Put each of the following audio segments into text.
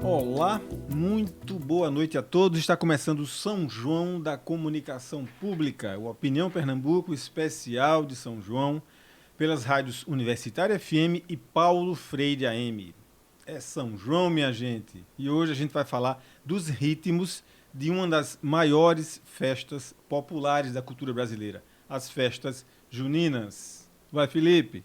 Olá, muito boa noite a todos. Está começando o São João da Comunicação Pública, o Opinião Pernambuco especial de São João, pelas rádios Universitária FM e Paulo Freire AM. É São João, minha gente, e hoje a gente vai falar dos ritmos de uma das maiores festas populares da cultura brasileira, as festas juninas. Vai, Felipe!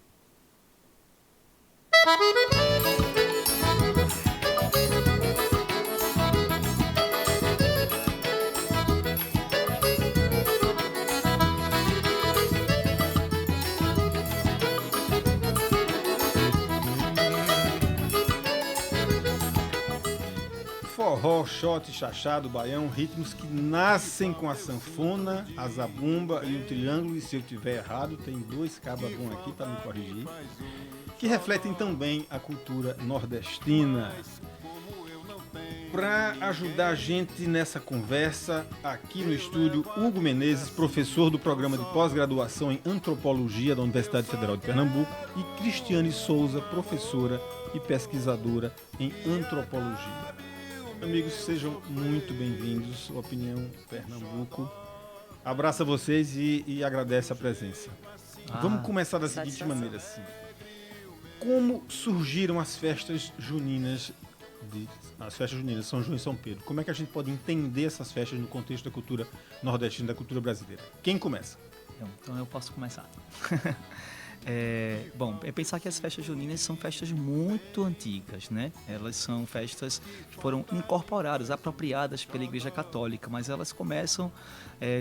Forró, shot, chachado, baião, ritmos que nascem com a sanfona, a zabumba e o triângulo, e se eu tiver errado, tem dois cabas bons aqui para me corrigir, que refletem também a cultura nordestina. Para ajudar a gente nessa conversa, aqui no estúdio, Hugo Menezes, professor do programa de pós-graduação em Antropologia da Universidade Federal de Pernambuco, e Cristiane Souza, professora e pesquisadora em Antropologia. Amigos, sejam muito bem-vindos ao Opinião Pernambuco. Abraça vocês e agradece a presença. Vamos começar da seguinte maneira, assim. Como surgiram as festas juninas, São João e São Pedro? Como é que a gente pode entender essas festas no contexto da cultura nordestina, da cultura brasileira? Quem começa? Então eu posso começar. É pensar que as festas juninas são festas muito antigas, né? Elas são festas que foram incorporadas, apropriadas pela Igreja Católica, mas elas começam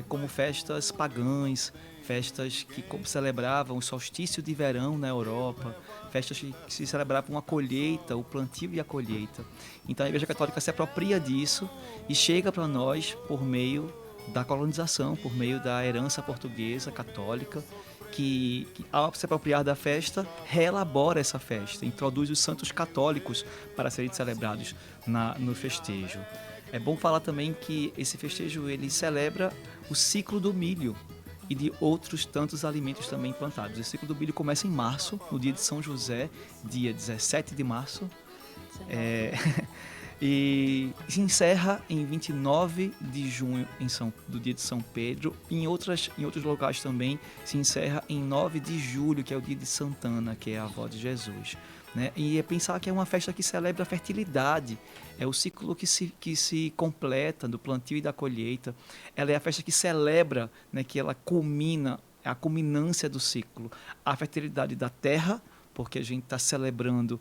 como festas pagãs, festas que celebravam o solstício de verão na Europa, festas que se celebravam a colheita, o plantio e a colheita. Então a Igreja Católica se apropria disso e chega para nós por meio da colonização, por meio da herança portuguesa católica, que ao se apropriar da festa, reelabora essa festa, introduz os santos católicos para serem celebrados no festejo. É bom falar também que esse festejo ele celebra o ciclo do milho e de outros tantos alimentos também plantados. O ciclo do milho começa em março, no dia de São José, dia 17 de março, e se encerra em 29 de junho, do dia de São Pedro. Em outros locais também se encerra em 9 de julho, que é o dia de Santana, que é a avó de Jesus, né? E é pensar que é uma festa que celebra a fertilidade, é o ciclo que se completa do plantio e da colheita. Ela é a festa que celebra, né, que ela culmina, é a culminância do ciclo, a fertilidade da terra, porque a gente está celebrando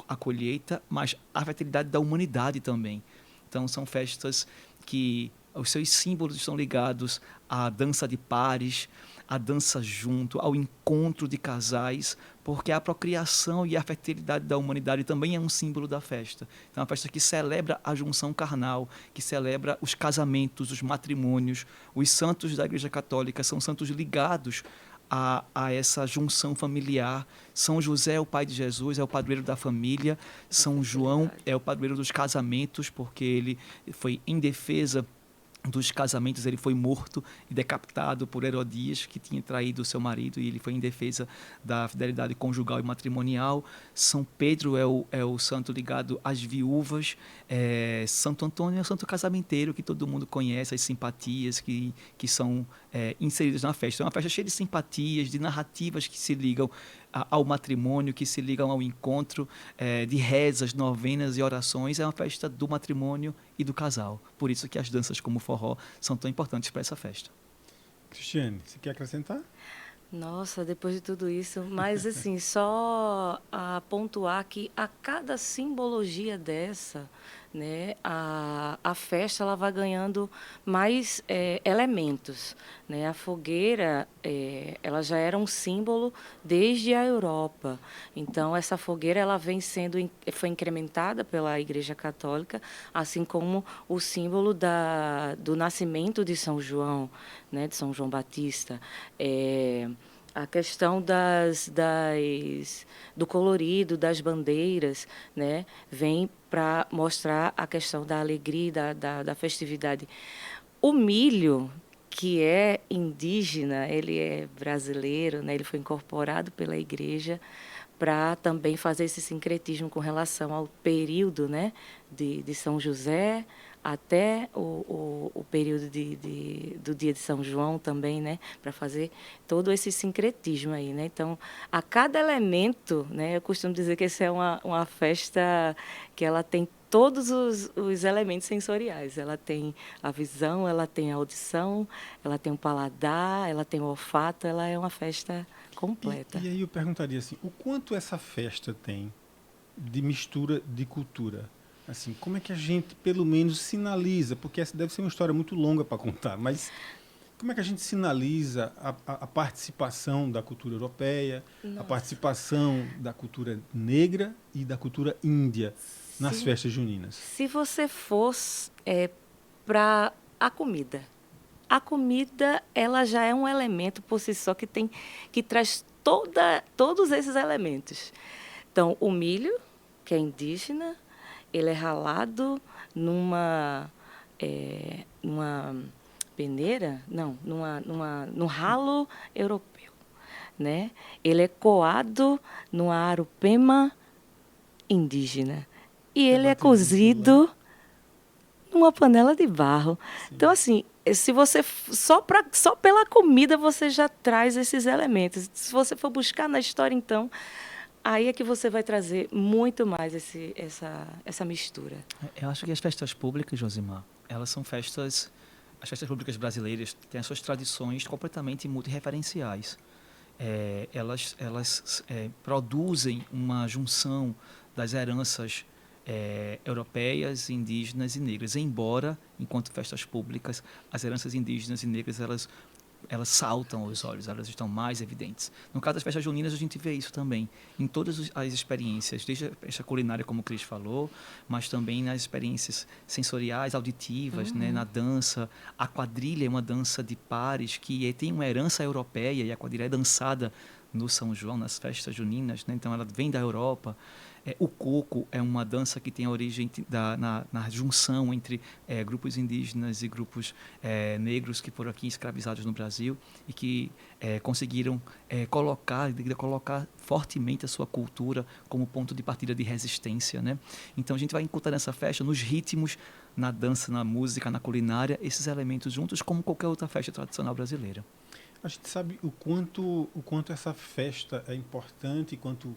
a colheita, mas a fertilidade da humanidade também. Então, são festas que os seus símbolos estão ligados à dança de pares, à dança junto, ao encontro de casais, porque a procriação e a fertilidade da humanidade também é um símbolo da festa. Então, é uma festa que celebra a junção carnal, que celebra os casamentos, os matrimônios. Os santos da Igreja Católica são santos ligados a essa junção familiar. São José é o pai de Jesus, é o padroeiro da família. São João é o padroeiro dos casamentos, porque ele foi em defesa dos casamentos, ele foi morto e decapitado por Herodias, que tinha traído o seu marido, e ele foi em defesa da fidelidade conjugal e matrimonial. São Pedro é o santo ligado às viúvas. Santo Antônio é o santo casamenteiro, que todo mundo conhece, as simpatias que são inseridas na festa. É uma festa cheia de simpatias, de narrativas que se ligam ao matrimônio, que se ligam ao encontro, de rezas, novenas e orações. É uma festa do matrimônio e do casal. Por isso que as danças como o forró são tão importantes para essa festa. Cristiane, você quer acrescentar? Nossa, depois de tudo isso, mas assim, só a pontuar que a cada simbologia dessa, né, a festa ela vai ganhando mais elementos, né? A fogueira, ela já era um símbolo desde a Europa. Então, essa fogueira ela foi incrementada pela Igreja Católica, assim como o símbolo do nascimento de São João, né, de São João Batista. A questão do colorido, das bandeiras, né, vem para mostrar a questão da alegria, da festividade. O milho, que é indígena, ele é brasileiro, né? Ele foi incorporado pela igreja para também fazer esse sincretismo com relação ao período, né, de São José até o período do dia de São João também, né, para fazer todo esse sincretismo aí, né? Então, a cada elemento, né, eu costumo dizer que essa é uma festa que ela tem todos os elementos sensoriais. Ela tem a visão, ela tem a audição, ela tem o paladar, ela tem o olfato, ela é uma festa completa. E aí eu perguntaria assim, o quanto essa festa tem de mistura de cultura? Assim, como é que a gente, pelo menos, sinaliza? Porque essa deve ser uma história muito longa para contar, mas como é que a gente sinaliza a participação da cultura europeia, a participação da cultura negra e da cultura índia nas festas juninas? Se você fosse para a comida, ela já é um elemento por si só que traz todos esses elementos. Então, o milho, que é indígena, ele é ralado numa peneira, não, num ralo europeu, né? Ele é coado numa arupema indígena e ele é cozido numa panela de barro. Sim. Então, assim, se você só pela comida você já traz esses elementos. Se você for buscar na história, então, aí é que você vai trazer muito mais essa mistura. Eu acho que as festas públicas, Josimar, elas são festas... As festas públicas brasileiras têm as suas tradições completamente multirreferenciais. Elas produzem uma junção das heranças europeias, indígenas e negras. Embora, enquanto festas públicas, as heranças indígenas e negras elas saltam aos olhos, elas estão mais evidentes. No caso das festas juninas, a gente vê isso também, em todas as experiências, desde a festa culinária, como o Cris falou, mas também nas experiências sensoriais, auditivas, né, na dança. A quadrilha é uma dança de pares que tem uma herança europeia, e a quadrilha é dançada no São João, nas festas juninas, né? Então ela vem da Europa. O coco é uma dança que tem a origem na junção entre grupos indígenas e grupos negros que foram aqui escravizados no Brasil e que conseguiram colocar fortemente a sua cultura como ponto de partida de resistência, né? Então a gente vai encontrar nessa festa, nos ritmos, na dança, na música, na culinária, esses elementos juntos como qualquer outra festa tradicional brasileira. A gente sabe o quanto essa festa é importante, quanto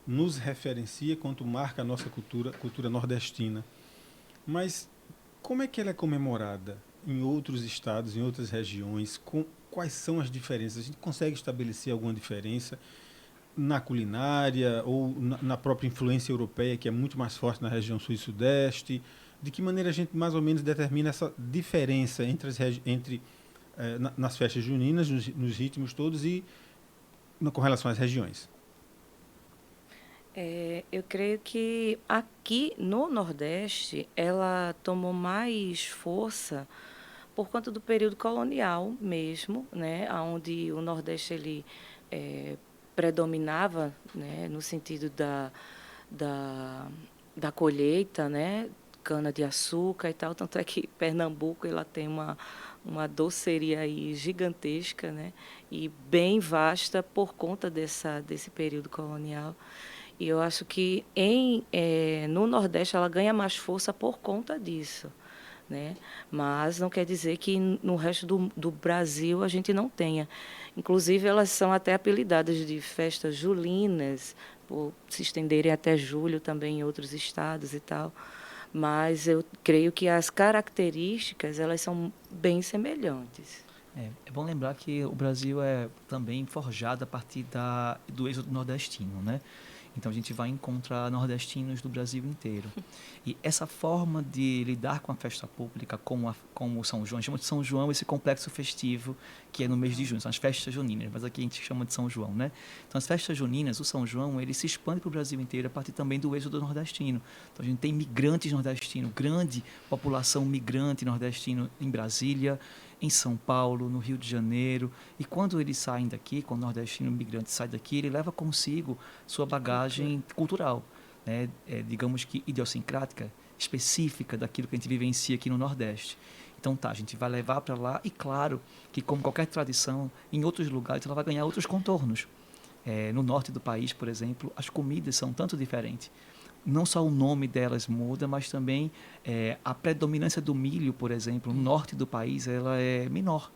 nos referencia, quanto marca a nossa cultura nordestina. Mas como é que ela é comemorada em outros estados, em outras regiões? Quais são as diferenças? A gente consegue estabelecer alguma diferença na culinária ou na própria influência europeia, que é muito mais forte na região sul e sudeste? De que maneira a gente mais ou menos determina essa diferença nas festas juninas, nos ritmos todos e com relação às regiões? Eu creio que aqui no Nordeste ela tomou mais força por conta do período colonial mesmo, né, onde o Nordeste ele predominava, né, no sentido da colheita, né, cana-de-açúcar e tal, tanto é que Pernambuco ela tem uma doceria aí gigantesca, né, e bem vasta por conta desse período colonial. E eu acho que no Nordeste ela ganha mais força por conta disso, né? Mas não quer dizer que no resto do Brasil a gente não tenha. Inclusive, elas são até apelidadas de festas julinas, por se estenderem até julho também em outros estados e tal. Mas eu creio que as características elas são bem semelhantes. É bom lembrar que o Brasil é também forjado a partir do êxodo nordestino, né? Então, a gente vai encontrar nordestinos do Brasil inteiro. E essa forma de lidar com a festa pública, como o São João, a gente chama de São João esse complexo festivo que é no mês de junho, são as festas juninas, mas aqui a gente chama de São João, né? Então, as festas juninas, o São João, ele se expande para o Brasil inteiro a partir também do êxodo nordestino. Então, a gente tem migrantes nordestinos, grande população migrante nordestino em Brasília, em São Paulo, no Rio de Janeiro. E quando eles saem daqui, quando o nordestino migrante sai daqui, ele leva consigo sua bagagem cultural, né? Digamos que idiosincrática, específica daquilo que a gente vivencia aqui no Nordeste. Então a gente vai levar para lá e claro que como qualquer tradição, em outros lugares ela vai ganhar outros contornos. No norte do país, por exemplo, as comidas são tanto diferentes. Não só o nome delas muda, mas também a predominância do milho, por exemplo, no norte do país ela é menor.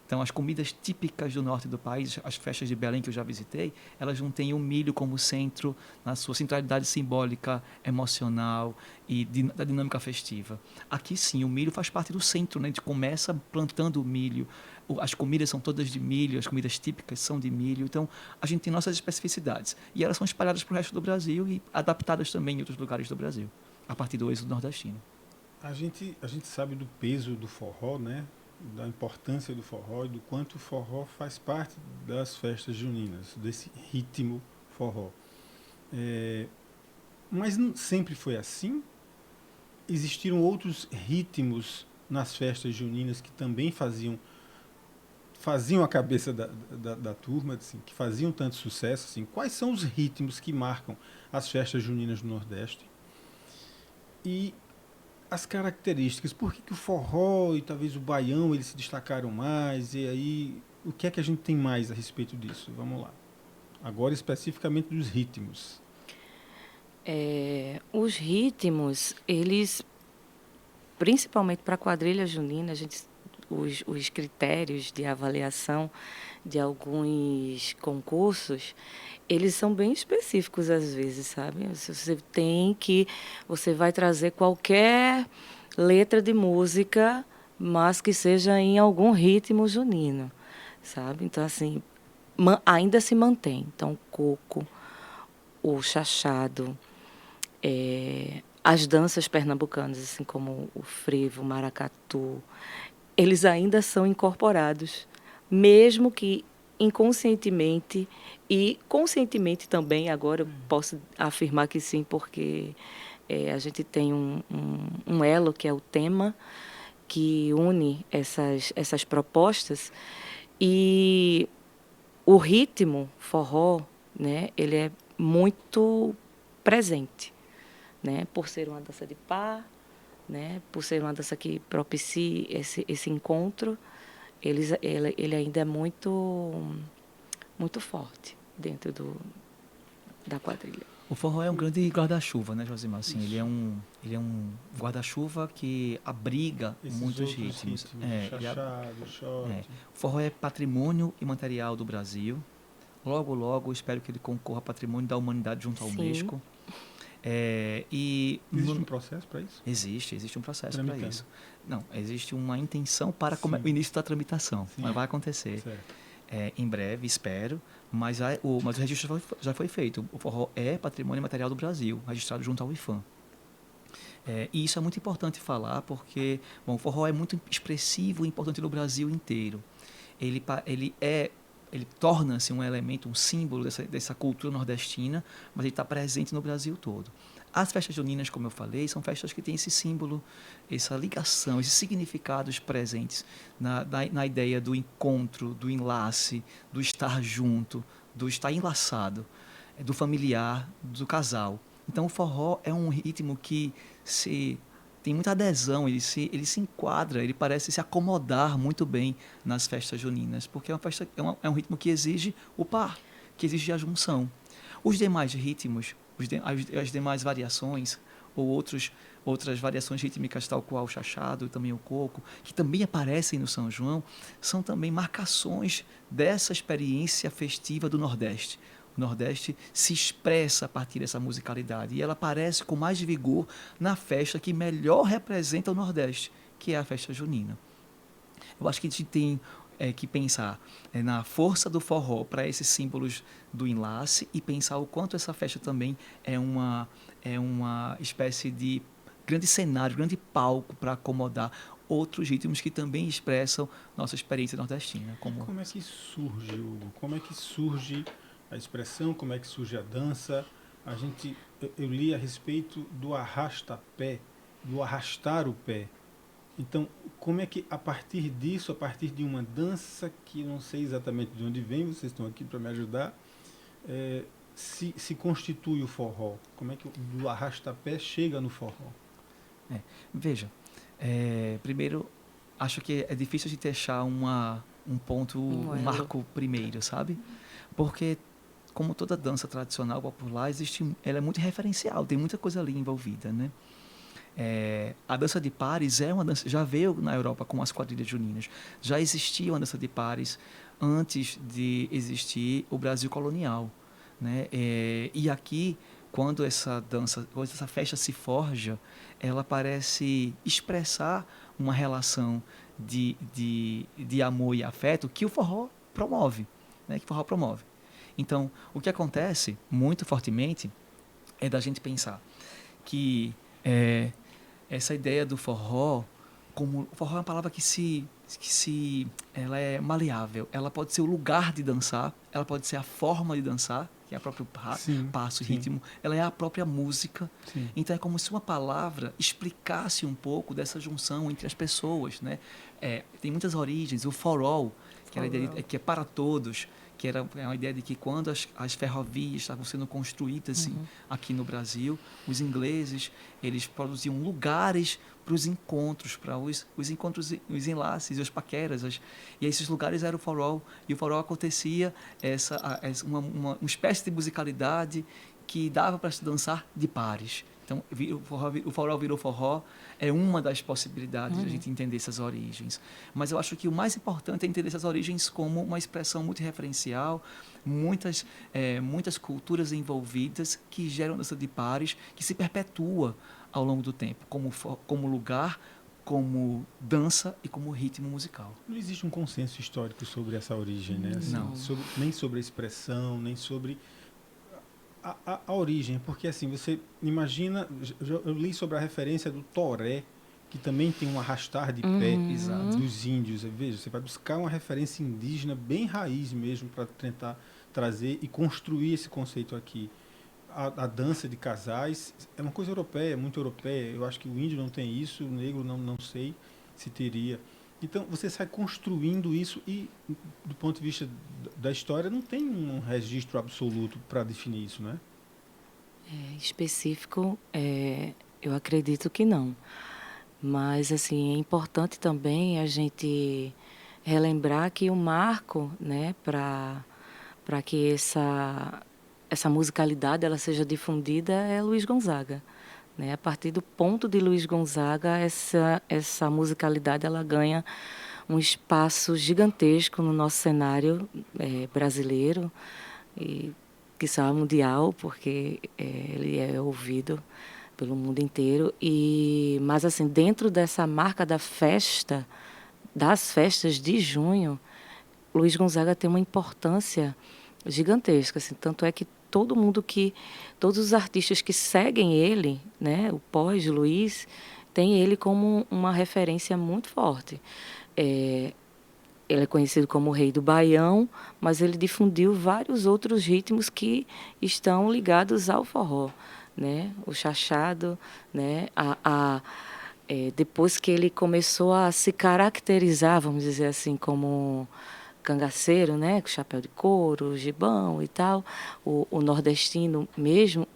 Então, as comidas típicas do norte do país, as festas de Belém que eu já visitei, elas não têm o milho como centro na sua centralidade simbólica, emocional e da dinâmica festiva. Aqui, sim, o milho faz parte do centro, né? A gente começa plantando o milho, as comidas são todas de milho, as comidas típicas são de milho. Então, a gente tem nossas especificidades. E elas são espalhadas para o resto do Brasil e adaptadas também em outros lugares do Brasil, a partir do êxodo nordestino. A gente sabe do peso do forró, né? Da importância do forró e do quanto o forró faz parte das festas juninas, desse ritmo forró. Mas não sempre foi assim? Existiram outros ritmos nas festas juninas que também faziam a cabeça da turma, assim, que faziam tanto sucesso? Assim. Quais são os ritmos que marcam as festas juninas do Nordeste? E as características, por que o forró e talvez o baião eles se destacaram mais, e aí o que é que a gente tem mais a respeito disso? Vamos lá. Agora especificamente dos ritmos. Os ritmos, eles, principalmente para a quadrilha junina, os critérios de avaliação de alguns concursos, eles são bem específicos às vezes, sabe? Você vai trazer qualquer letra de música, mas que seja em algum ritmo junino, sabe? Então, assim, ainda se mantém. Então, o coco, o chachado, as danças pernambucanas, assim como o frevo, o maracatu, eles ainda são incorporados, mesmo que inconscientemente e conscientemente também. Agora eu posso afirmar que sim, porque a gente tem um elo, que é o tema, que une essas propostas. E o ritmo forró, né, ele é muito presente, né, por ser uma dança de par, né, por ser uma dança que propicia esse encontro. Ele ainda é muito, muito forte dentro da quadrilha. O forró é um grande guarda-chuva, né, Josimar? Assim, ele é um guarda-chuva que abriga muitos ritmos. Chachado, shot. O forró é patrimônio imaterial do Brasil. Logo, logo, espero que ele concorra a patrimônio da humanidade junto à Unesco. Existe um processo para isso? Existe um processo para Tramitando. isso. Não, existe uma intenção para o início da tramitação, mas vai acontecer. Em breve, espero, mas o registro já foi feito. O forró é patrimônio imaterial do Brasil, registrado junto ao IFAM. E isso é muito importante falar, porque o forró é muito expressivo e importante no Brasil inteiro. Ele torna-se um elemento, um símbolo dessa cultura nordestina, mas ele está presente no Brasil todo. As festas juninas, como eu falei, são festas que têm esse símbolo, essa ligação, esses significados presentes na ideia do encontro, do enlace, do estar junto, do estar enlaçado, do familiar, do casal. Então, o forró é um ritmo que tem muita adesão, ele se enquadra, ele parece se acomodar muito bem nas festas juninas, porque é um ritmo que exige o par, que exige a junção. Os demais ritmos, as demais variações, ou outras variações rítmicas, tal qual o chachado, também o coco, que também aparecem no São João, são também marcações dessa experiência festiva do Nordeste. O Nordeste se expressa a partir dessa musicalidade e ela aparece com mais vigor na festa que melhor representa o Nordeste, que é a festa junina. Eu acho que a gente tem que pensar na força do forró para esses símbolos do enlace e pensar o quanto essa festa também é uma espécie de grande cenário, grande palco para acomodar outros ritmos que também expressam nossa experiência nordestina. Como é que surge, Hugo? Como é que surge a expressão? Como é que surge a dança? Eu li a respeito do arrasta-pé, do arrastar o pé. Então, como é que a partir disso, a partir de uma dança que não sei exatamente de onde vem, vocês estão aqui para me ajudar, se constitui o forró? Como é que do arrasta-pé chega no forró? Veja, primeiro acho que é difícil a gente achar um ponto, um elo. marco primeiro, sabe? Porque, como toda dança tradicional popular, ela é muito referencial, tem muita coisa ali envolvida, né? A dança de pares é uma dança, já veio na Europa com as quadrilhas juninas, já existia uma dança de pares antes de existir o Brasil colonial, né? E aqui, quando quando essa festa se forja, ela parece expressar uma relação de amor e afeto que o forró promove, né? Que o forró promove. Então, o que acontece muito fortemente é da gente pensar que essa ideia do forró, como o forró é uma palavra ela é maleável, ela pode ser o lugar de dançar, ela pode ser a forma de dançar, que é o próprio Sim, passo, sim. ritmo, ela é a própria música. Sim. Então é como se uma palavra explicasse um pouco dessa junção entre as pessoas, né? Tem muitas origens, o forró, que era a ideia que é para todos, que era uma ideia de que quando as ferrovias estavam sendo construídas assim, aqui no Brasil, os ingleses eles produziam lugares para os encontros, para os encontros, os enlaces, as paqueras, e esses lugares eram o forró, e o forró acontecia uma espécie de musicalidade que dava para se dançar de pares. Então, o forró virou forró, é uma das possibilidades de a gente entender essas origens. Mas eu acho que o mais importante é entender essas origens como uma expressão muito referencial, muitas culturas envolvidas que geram dança de pares, que se perpetua ao longo do tempo, como lugar, como dança e como ritmo musical. Não existe um consenso histórico sobre essa origem, né? Assim, Não. nem sobre a expressão, nem sobre a origem, porque assim, você imagina, eu li sobre a referência do toré, que também tem um arrastar de pé Exato. dos índios. Veja, você vai buscar uma referência indígena bem raiz mesmo para tentar trazer e construir esse conceito aqui. A dança de casais é uma coisa europeia, muito europeia. Eu acho que o índio não tem isso, o negro não sei se teria. Então você sai construindo isso e, do ponto de vista da história, não tem um registro absoluto para definir isso, né? Específico, eu acredito que não. Mas, assim, é importante também a gente relembrar que o marco, né, para que essa musicalidade ela seja difundida é Luiz Gonzaga. Né? A partir do ponto de Luiz Gonzaga, essa musicalidade ela ganha um espaço gigantesco no nosso cenário brasileiro e, quiçá, mundial, porque ele é ouvido pelo mundo inteiro. Mas, assim, dentro dessa marca das festas de junho, Luiz Gonzaga tem uma importância gigantesca. Assim, tanto é que todos os artistas que seguem ele, né, o pós-Luiz, tem ele como uma referência muito forte. Ele é conhecido como o Rei do Baião, mas ele difundiu vários outros ritmos que estão ligados ao forró, né? O chachado, né? Depois que ele começou a se caracterizar, vamos dizer assim, como cangaceiro, né? Com chapéu de couro, gibão e tal, o nordestino mesmo,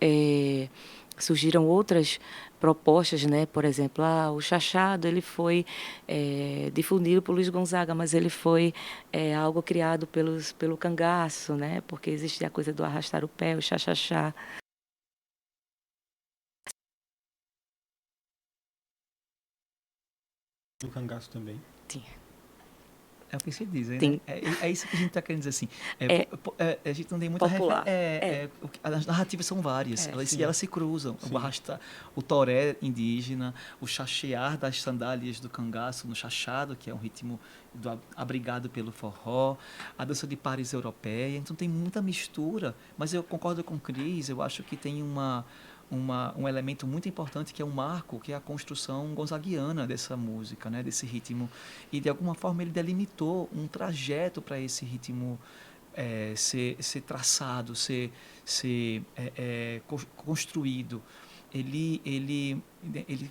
surgiram outras propostas, né? Por exemplo, o chachado ele foi difundido por Luiz Gonzaga, mas ele foi algo criado pelo cangaço, né? Porque existe a coisa do arrastar o pé, o chachachá. O cangaço também. É o que se diz, né? Tem. É isso que a gente está querendo dizer assim. A gente não tem muita Popular. As narrativas são várias, elas se cruzam. Sim. O toré indígena, o chachear das sandálias do cangaço no chachado, que é um ritmo abrigado pelo forró, a dança de pares europeia. Então tem muita mistura, mas eu concordo com o Cris, eu acho que tem um elemento muito importante que é um marco, que é a construção gonzaguiana dessa música, né, desse ritmo. E, de alguma forma, ele delimitou um trajeto para esse ritmo ser traçado, ser construído. Ele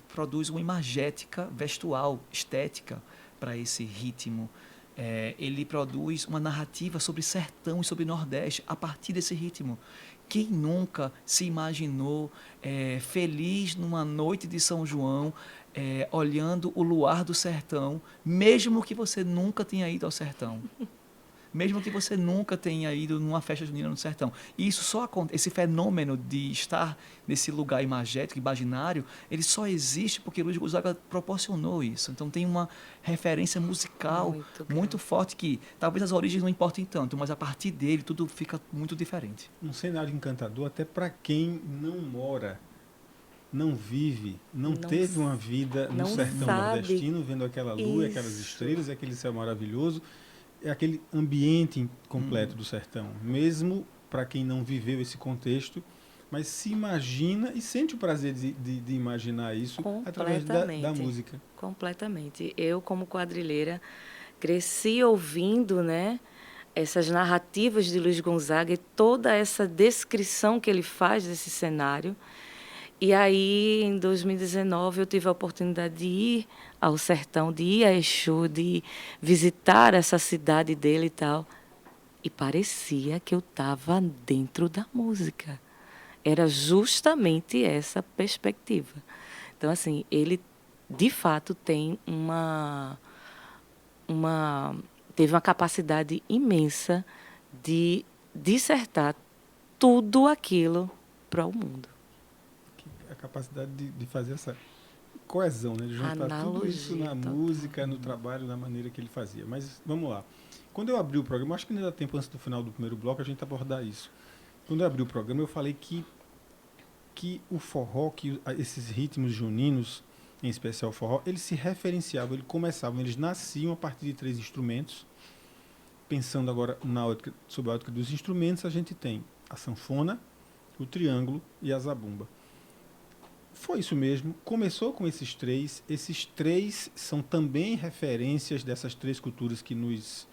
produz uma imagética vestual, estética, para esse ritmo ele produz uma narrativa sobre sertão e sobre Nordeste a partir desse ritmo. Quem nunca se imaginou feliz numa noite de São João, olhando o luar do sertão, mesmo que você nunca tenha ido ao sertão? Mesmo que você nunca tenha ido numa festa junina no sertão. E isso só esse fenômeno de estar nesse lugar imagético, imaginário, ele só existe porque Luiz Gonzaga proporcionou isso. Então tem uma referência musical muito forte que talvez as origens não importem tanto, mas a partir dele tudo fica muito diferente. Um cenário encantador até para quem não mora, não vive, não teve uma vida no sertão nordestino, vendo aquela lua, aquelas estrelas, aquele céu maravilhoso. É aquele ambiente completo do sertão, mesmo para quem não viveu esse contexto, mas se imagina e sente o prazer de imaginar isso através da música. Completamente. Eu, como quadrilheira, cresci ouvindo, né, essas narrativas de Luiz Gonzaga e toda essa descrição que ele faz desse cenário. E aí, em 2019, eu tive a oportunidade de ir ao sertão, de ir a Exu, de visitar essa cidade dele e tal. E parecia que eu estava dentro da música. Era justamente essa perspectiva. Então, assim, ele, de fato, teve uma capacidade imensa de dissertar tudo aquilo para o mundo. A capacidade de fazer essa coesão, né? De juntar tudo isso na música, no trabalho, na maneira que ele fazia. Mas vamos lá. Quando eu abri o programa, acho que ainda dá tempo antes do final do primeiro bloco a gente abordar isso. Quando eu abri o programa, eu falei que o forró, que esses ritmos juninos, em especial o forró, eles se referenciavam, eles nasciam a partir de 3 instrumentos. Pensando agora sob a ótica dos instrumentos, a gente tem a sanfona, o triângulo e a zabumba. Foi isso mesmo, começou com esses 3. Esses 3 são também referências dessas 3 culturas que nos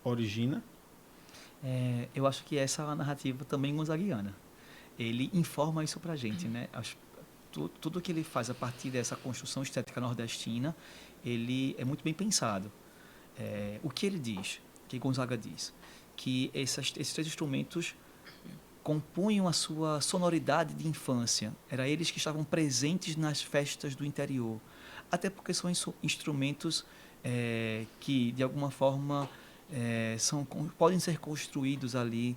origina. Eu acho que essa é uma narrativa também gonzaguiana. Ele informa isso pra gente, né? Tudo que ele faz a partir dessa construção estética nordestina, ele é muito bem pensado. O que ele diz, que Gonzaga diz, que esses 3 instrumentos compunham a sua sonoridade de infância. Eram eles que estavam presentes nas festas do interior. Até porque são instrumentos que, de alguma forma, podem ser construídos ali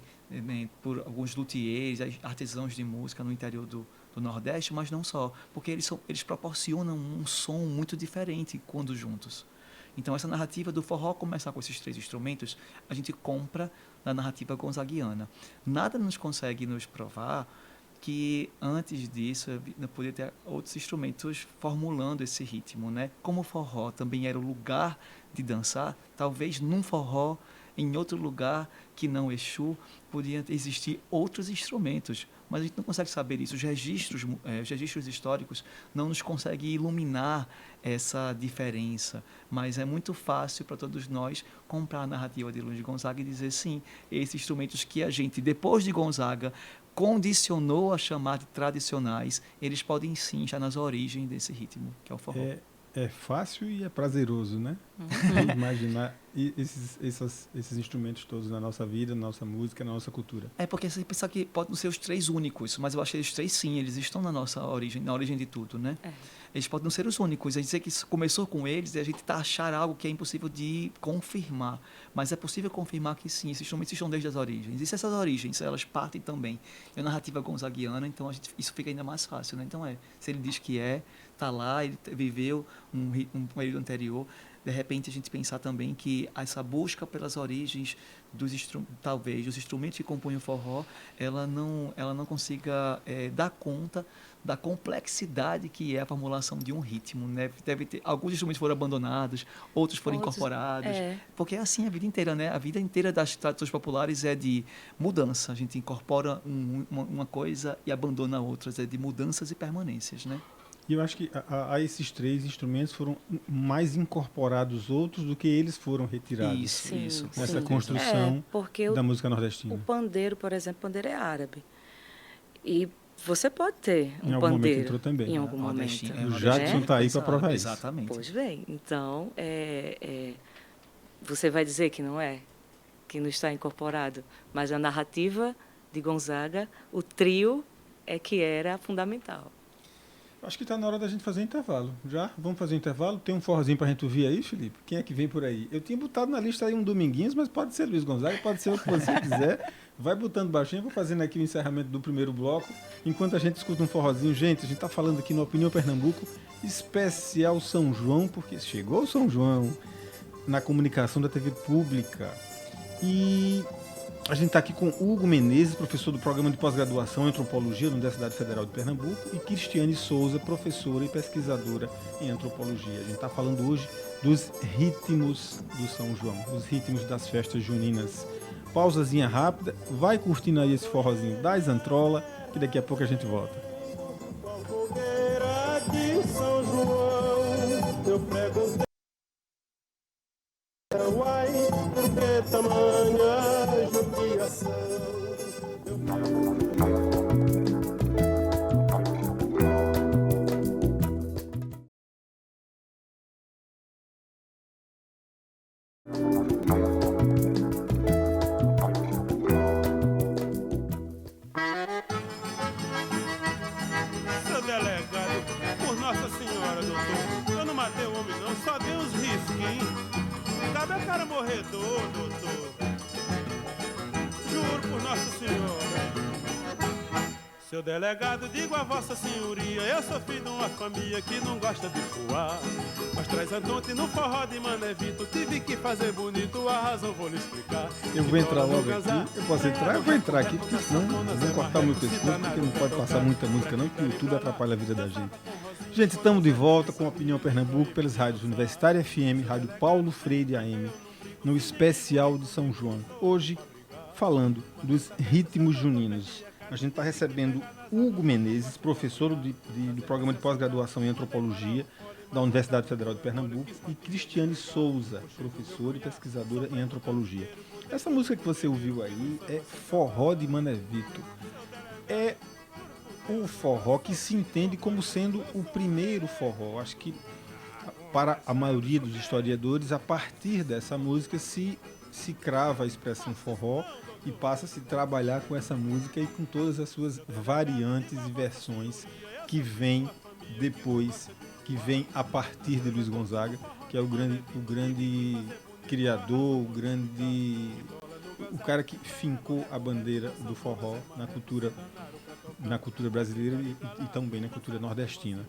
por alguns luthiers, artesãos de música no interior do Nordeste, mas não só, porque eles proporcionam um som muito diferente quando juntos. Então, essa narrativa do forró começar com esses 3 instrumentos, a gente compra na narrativa gonzaguiana. Nada nos consegue nos provar que, antes disso, não poderia ter outros instrumentos formulando esse ritmo, né? Como o forró também era o lugar de dançar, talvez num forró, em outro lugar que não Exu, podiam existir outros instrumentos, mas a gente não consegue saber isso. Os registros históricos não nos conseguem iluminar essa diferença, mas é muito fácil para todos nós comprar a narrativa de Luiz Gonzaga e dizer sim, esses instrumentos que a gente, depois de Gonzaga, condicionou a chamar de tradicionais, eles podem sim estar nas origens desse ritmo, que é o forró. É fácil e é prazeroso, né? Imaginar esses instrumentos todos na nossa vida, na nossa música, na nossa cultura. Porque você pensa que podem não ser os 3 únicos, mas eu achei os 3 sim, eles estão na nossa origem, na origem de tudo, né? Eles podem não ser os únicos, a gente dizer que isso começou com eles e a gente achar algo que é impossível de confirmar, mas é possível confirmar que sim, esses instrumentos estão desde as origens, e se essas origens, elas partem também da narrativa gonzaguiana, então isso fica ainda mais fácil, né? Então se ele diz que está lá, ele viveu um período anterior, de repente a gente pensar também que essa busca pelas origens talvez dos instrumentos que compõem o forró, ela não consiga dar conta da complexidade que é a formulação de um ritmo, né? Alguns instrumentos foram abandonados, outros foram incorporados, porque é assim a vida inteira, né? A vida inteira das tradições populares é de mudança, a gente incorpora uma coisa e abandona outras, é de mudanças e permanências, né? E eu acho que a esses 3 instrumentos foram mais incorporados outros do que eles foram retirados. Isso. Nessa construção da música nordestina. O pandeiro, por exemplo, pandeiro é árabe. E você pode ter em um algum pandeiro. Momento entrou também. Em algum momento. O Jackson está aí para provar isso. Exatamente. Pois bem, então, Você vai dizer que não é? Que não está incorporado. Mas a narrativa de Gonzaga, o trio é que era fundamental. Acho que está na hora da gente fazer intervalo. Já? Vamos fazer intervalo? Tem um forrozinho para a gente ouvir aí, Felipe? Quem é que vem por aí? Eu tinha botado na lista aí um Dominguinhos, mas pode ser Luiz Gonzaga, pode ser o que você quiser. Vai botando baixinho, vou fazendo aqui o encerramento do primeiro bloco, enquanto a gente escuta um forrozinho. Gente, a gente está falando aqui no Opinião Pernambuco, especial São João, porque chegou o São João na comunicação da TV pública. E a gente está aqui com Hugo Menezes, professor do programa de pós-graduação em Antropologia da Universidade Federal de Pernambuco, e Cristiane Souza, professora e pesquisadora em Antropologia. A gente está falando hoje dos ritmos do São João, os ritmos das festas juninas. Pausazinha rápida, vai curtindo aí esse forrozinho da Zantrola, que daqui a pouco a gente volta. Eu perguntei, uai, por que tamanha judiação? Seu delegado, por Nossa Senhora, doutor, eu não matei o homem não, só dei uns risquinhos. Cabe a cara morredor, doutor. Juro por Nossa Senhora. Seu delegado, digo a Vossa Senhoria, eu sou filho de uma família que não gosta de voar. Mas traz Antonte no forró de Manevito, tive que fazer bonito, a razão vou lhe explicar. Eu vou entrar logo aqui, eu posso entrar? Eu vou entrar aqui, porque senão vou cortar muito esse música, porque não pode passar muita música não, porque o YouTube atrapalha a vida da gente. Gente, estamos de volta com a Opinião Pernambuco pelas rádios Universitária FM, Rádio Paulo Freire AM, no especial de São João. Hoje, falando dos ritmos juninos. A gente está recebendo Hugo Menezes, professor do programa de pós-graduação em Antropologia da Universidade Federal de Pernambuco, e Cristiane Souza, professora e pesquisadora em Antropologia. Essa música que você ouviu aí é Forró de Manevito. É o forró que se entende como sendo o primeiro forró. Acho que para a maioria dos historiadores, a partir dessa música se crava a expressão forró e passa a se trabalhar com essa música e com todas as suas variantes e versões que vêm depois, que vêm a partir de Luiz Gonzaga, que é o grande criador, o cara que fincou a bandeira do forró na cultura brasileira e também na cultura nordestina.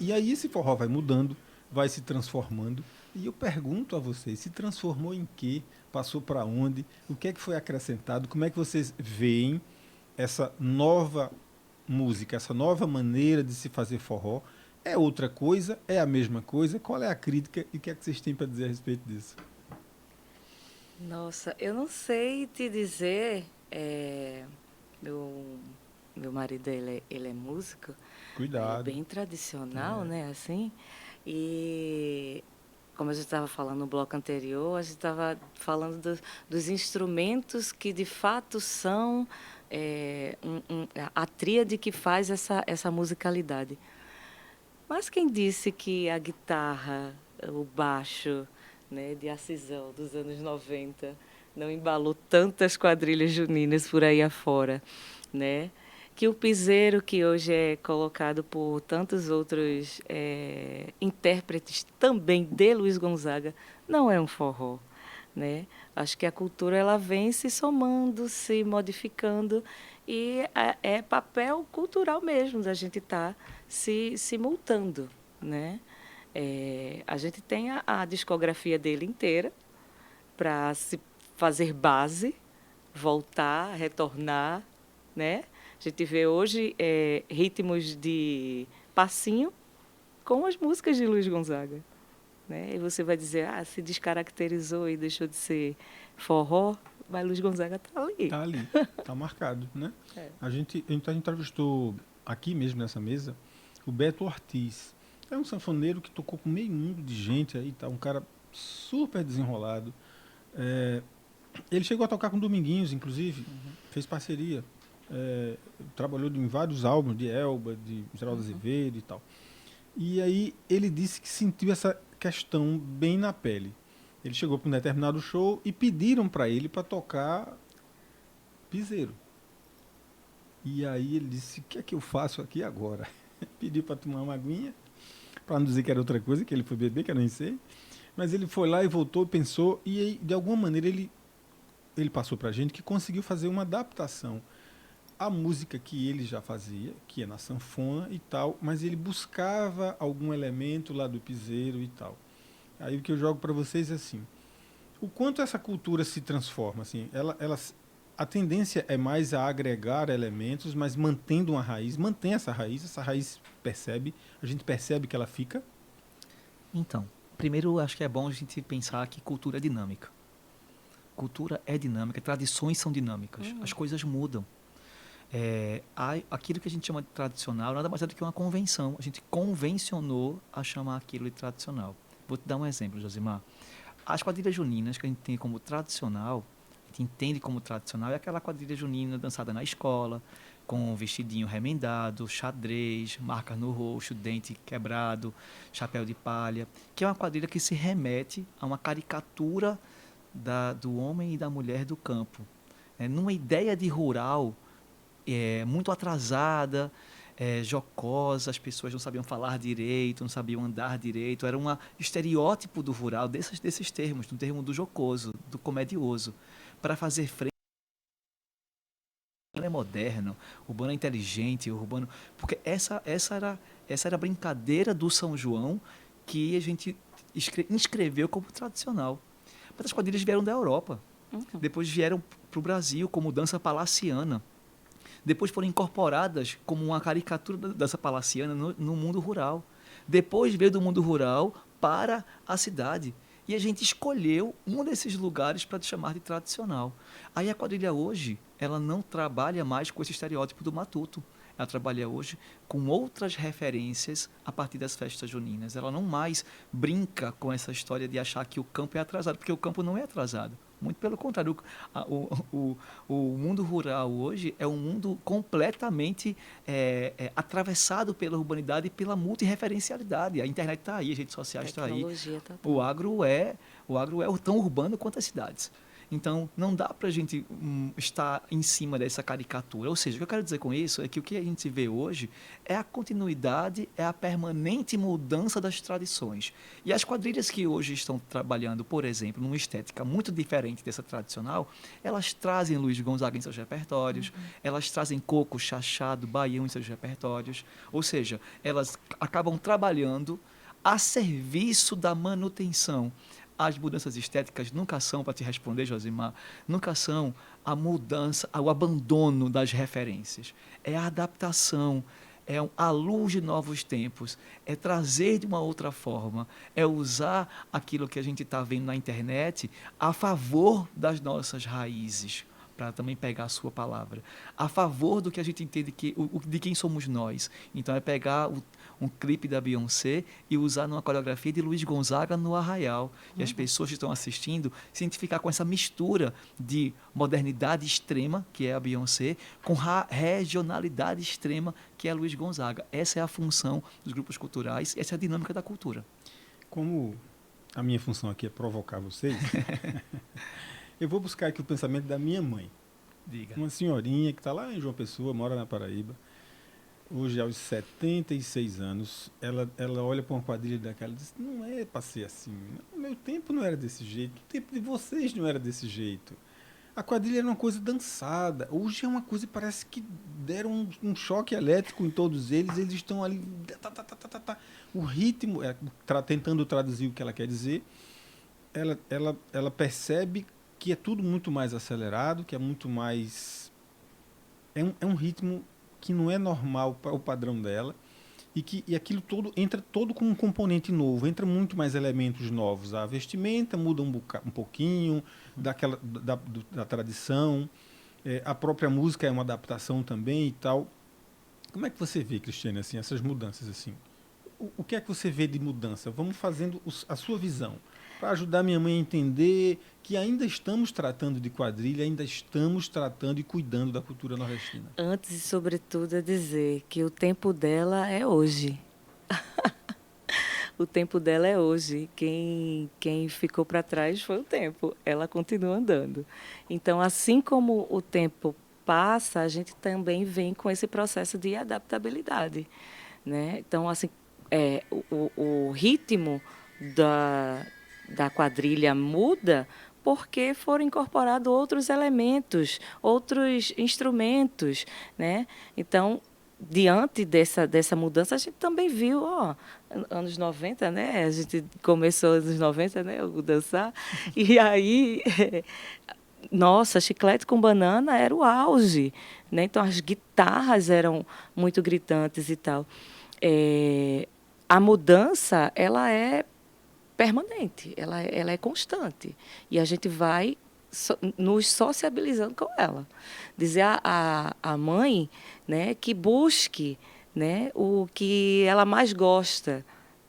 E aí esse forró vai mudando, vai se transformando, e eu pergunto a vocês, se transformou em quê? Passou para onde? O que é que foi acrescentado? Como é que vocês veem essa nova música, essa nova maneira de se fazer forró? É outra coisa? É a mesma coisa? Qual é a crítica e o que é que vocês têm para dizer a respeito disso? Nossa, eu não sei te dizer. Meu marido, ele é músico. Cuidado. Bem tradicional, né? Assim. E como a gente estava falando no bloco anterior, a gente estava falando dos instrumentos que de fato são a tríade que faz essa musicalidade. Mas quem disse que a guitarra, o baixo, né, de Acisão dos anos 90 não embalou tantas quadrilhas juninas por aí afora, né? Que o piseiro, que hoje é colocado por tantos outros intérpretes também de Luiz Gonzaga, não é um forró, né? Acho que a cultura ela vem se somando, se modificando, e é papel cultural mesmo da gente estar se simultando, né? A gente tem a discografia dele inteira para se fazer base, voltar, retornar, né? A gente vê hoje ritmos de passinho com as músicas de Luiz Gonzaga, né? E você vai dizer, se descaracterizou e deixou de ser forró, mas Luiz Gonzaga está ali. Está ali, está marcado, né? A gente entrevistou aqui mesmo nessa mesa o Beto Ortiz. É um sanfoneiro que tocou com meio mundo de gente aí, tá? Um cara super desenrolado. Ele chegou a tocar com Dominguinhos, inclusive, fez parceria. Trabalhou em vários álbuns de Elba, de Geraldo Azevedo e tal. E aí ele disse que sentiu essa questão bem na pele. Ele chegou para um determinado show e pediram para ele para tocar piseiro. E aí ele disse, o que é que eu faço aqui agora? Pediu para tomar uma aguinha, para não dizer que era outra coisa, que ele foi beber, que eu nem sei. Mas ele foi lá e voltou, pensou, e aí, de alguma maneira ele passou para a gente que conseguiu fazer uma adaptação à música que ele já fazia, que é na sanfona e tal, mas ele buscava algum elemento lá do piseiro e tal. Aí o que eu jogo para vocês é assim, o quanto essa cultura se transforma, assim, a tendência é mais a agregar elementos, mas mantendo uma raiz, mantém essa raiz a gente percebe que ela fica. Então, primeiro acho que é bom a gente pensar que cultura é dinâmica. Cultura é dinâmica, tradições são dinâmicas, as coisas mudam. Aquilo que a gente chama de tradicional nada mais é do que uma convenção. A gente convencionou a chamar aquilo de tradicional. Vou te dar um exemplo, Josimar. As quadrilhas juninas que a gente tem como tradicional, a gente entende como tradicional, é aquela quadrilha junina dançada na escola, com vestidinho remendado, xadrez, marcas no rosto, dente quebrado, chapéu de palha, que é uma quadrilha que se remete a uma caricatura do homem e da mulher do campo. Numa ideia de rural muito atrasada, jocosa, as pessoas não sabiam falar direito, não sabiam andar direito, era um estereótipo do rural, desses termos, do termo do jocoso, do comedioso, para fazer frente. O urbano é moderno, o urbano é inteligente, o urbano... Porque essa era a brincadeira do São João que a gente inscreveu como tradicional. Mas as quadrilhas vieram da Europa, depois vieram para o Brasil como dança palaciana. Depois foram incorporadas como uma caricatura da dança palaciana no mundo rural. Depois veio do mundo rural para a cidade. E a gente escolheu um desses lugares para chamar de tradicional. Aí a quadrilha hoje, ela não trabalha mais com esse estereótipo do matuto. Ela trabalha hoje com outras referências a partir das festas juninas. Ela não mais brinca com essa história de achar que o campo é atrasado, porque o campo não é atrasado. Muito pelo contrário, o mundo rural hoje é um mundo completamente atravessado pela urbanidade e pela multirreferencialidade. A internet está aí, as redes sociais estão aí. O agro é tão urbano quanto as cidades. Então, não dá para a gente estar em cima dessa caricatura. Ou seja, o que eu quero dizer com isso é que o que a gente vê hoje é a continuidade, é a permanente mudança das tradições. E as quadrilhas que hoje estão trabalhando, por exemplo, numa estética muito diferente dessa tradicional, elas trazem Luiz Gonzaga em seus repertórios, elas trazem coco, chachado, baião em seus repertórios. Ou seja, elas acabam trabalhando a serviço da manutenção. As mudanças estéticas nunca são, para te responder, Josimar, nunca são a mudança, o abandono das referências. É a adaptação, a luz de novos tempos, é trazer de uma outra forma, é usar aquilo que a gente está vendo na internet a favor das nossas raízes, para também pegar a sua palavra, a favor do que a gente entende de quem somos nós. Então é pegar um clipe da Beyoncé e usar numa coreografia de Luiz Gonzaga no Arraial. E as pessoas que estão assistindo se identificar com essa mistura de modernidade extrema, que é a Beyoncé, com regionalidade extrema, que é Luiz Gonzaga. Essa é a função dos grupos culturais, essa é a dinâmica da cultura. Como a minha função aqui é provocar vocês, eu vou buscar aqui o pensamento da minha mãe. Diga. Uma senhorinha que está lá em João Pessoa, mora na Paraíba. Hoje, aos 76 anos, ela olha para uma quadrilha daquela e diz, não é para ser assim. No meu tempo não era desse jeito, no tempo de vocês não era desse jeito. A quadrilha era uma coisa dançada. Hoje é uma coisa, parece que deram um choque elétrico em todos eles estão ali... O ritmo, tentando traduzir o que ela quer dizer, ela percebe que é tudo muito mais acelerado, que é muito mais... É um ritmo que não é normal para o padrão dela e aquilo todo entra todo com um componente novo, entra muito mais elementos novos. A vestimenta muda um pouquinho da tradição, a própria música é uma adaptação também e tal. Como é que você vê, Cristiane, assim, essas mudanças? Assim? O que é que você vê de mudança? Vamos fazendo a sua visão, para ajudar minha mãe a entender que ainda estamos tratando de quadrilha, ainda estamos tratando e cuidando da cultura nordestina. Antes e sobretudo é dizer que o tempo dela é hoje. O tempo dela é hoje. Quem ficou para trás foi o tempo. Ela continua andando. Então, assim como o tempo passa, a gente também vem com esse processo de adaptabilidade, né? Então, assim, o ritmo da quadrilha muda porque foram incorporados outros elementos, outros instrumentos, né? Então, diante dessa mudança, a gente também viu, anos 90, né? A gente começou nos anos 90, né? O dançar. E aí, nossa, Chiclete com Banana era o auge, né? Então, as guitarras eram muito gritantes e tal. A mudança, ela é permanente, ela é constante. E a gente vai nos sociabilizando com ela. Dizer a mãe, né, que busque, né, o que ela mais gosta